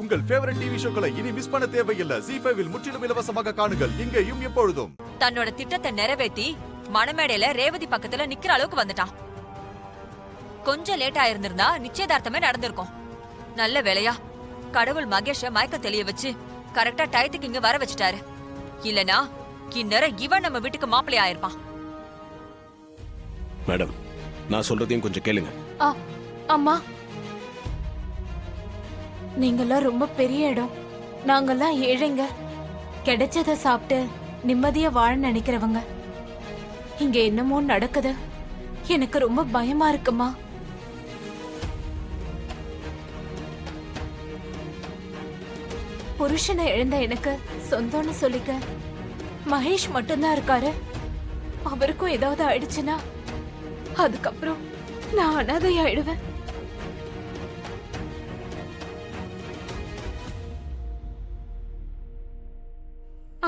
உங்கள் favourite TV ஷோக்களை இனி miss பண்ண தேவையில்லை. ZEE5 இல் முற்றிலும் இலவசமாக காணுங்கள். இங்கேயும் எப்பொழுதும். தன்னோட திட்டத்தை நிறைவேற்றி மணமேடையில ரேவதி பக்கத்துல நிக்கிற அளவுக்கு வந்துட்டான். கொஞ்சம் லேட் ஆயிருந்திருந்தா நிச்சயதார்த்தமே நடந்திருக்கும். நல்ல வேலையா கடவுள் மகேஷ மயக்க தெளிய வச்சு கரெக்டா டயத்துக்கு இங்க வர வச்சுட்டாரு. இல்லனா இந்நேரம் இவன் நம்ம வீட்டுக்கு மாப்பிள்ளை ஆயிருப்பான். மேடம், நான் சொல்றதையும் கொஞ்சம் கேளுங்க. அம்மா, நீங்கெல்லாம் ரொம்ப பெரிய இடம், நாங்கெல்லாம் ஏழைங்க. கிடைச்சத சாப்பிட்டு நிம்மதியா வாழ நினைக்கிறவங்க. இங்க என்னமோ நடக்குது, எனக்கு ரொம்ப பயமா இருக்குமா. புருஷனை இழந்த எனக்கு சொந்தம்னு சொல்லிக்க மகேஷ் மட்டும்தான் இருக்காரு. அவருக்கும் ஏதாவது ஆயிடுச்சுன்னா அதுக்கப்புறம் நான் அனாதையாயிடுவேன்.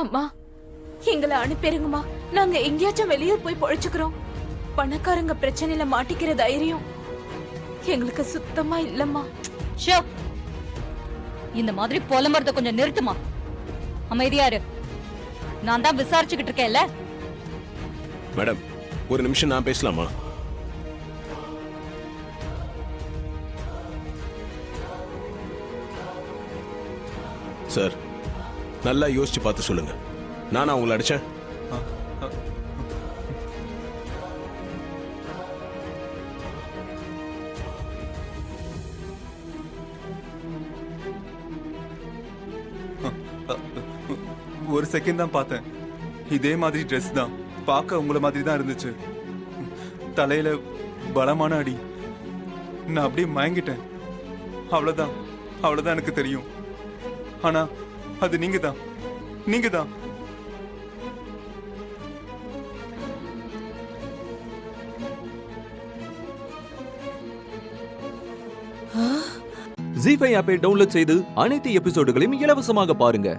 அம்மா, எங்களை அனுப்பிருங்கம்மா. நாங்க எங்கேயாச்சும் வெளியூர் போய் பொழைச்சுக்கிறோம். பணக்காரங்க பிரச்சனையில மாட்டிக்கிற தைரியம் எங்களுக்கு சுத்தமா இல்லம்மா. இந்த மாதிரி புலம்புறத கொஞ்சம் நிறுத்துமா. அமைதியாரு, நான் தான் விசாரிச்சுக்கிட்டு இருக்கேன்ல. மேடம், ஒரு நிமிஷம் நான் பேசலாமா? சார், நல்லா யோசிச்சு பார்த்து சொல்லுங்க. நானா உங்களை அடிச்சேன்? ஒரு செகண்ட் தான் பார்த்தேன். இதே மாதிரி ட்ரெஸ் தான், பார்க்க உங்களை மாதிரி தான் இருந்துச்சு. தலையில பலமான அடி. நான் அப்படியே மயங்கிட்டேன். அவ்வளவுதான், அவ்வளவுதான் எனக்கு தெரியும். ஆனா அது நீங்க தான், நீங்க தான். ZEE5 ஆப்பை டவுன்லோட் செய்து அனைத்து எபிசோடுகளையும் இலவசமாக பாருங்க.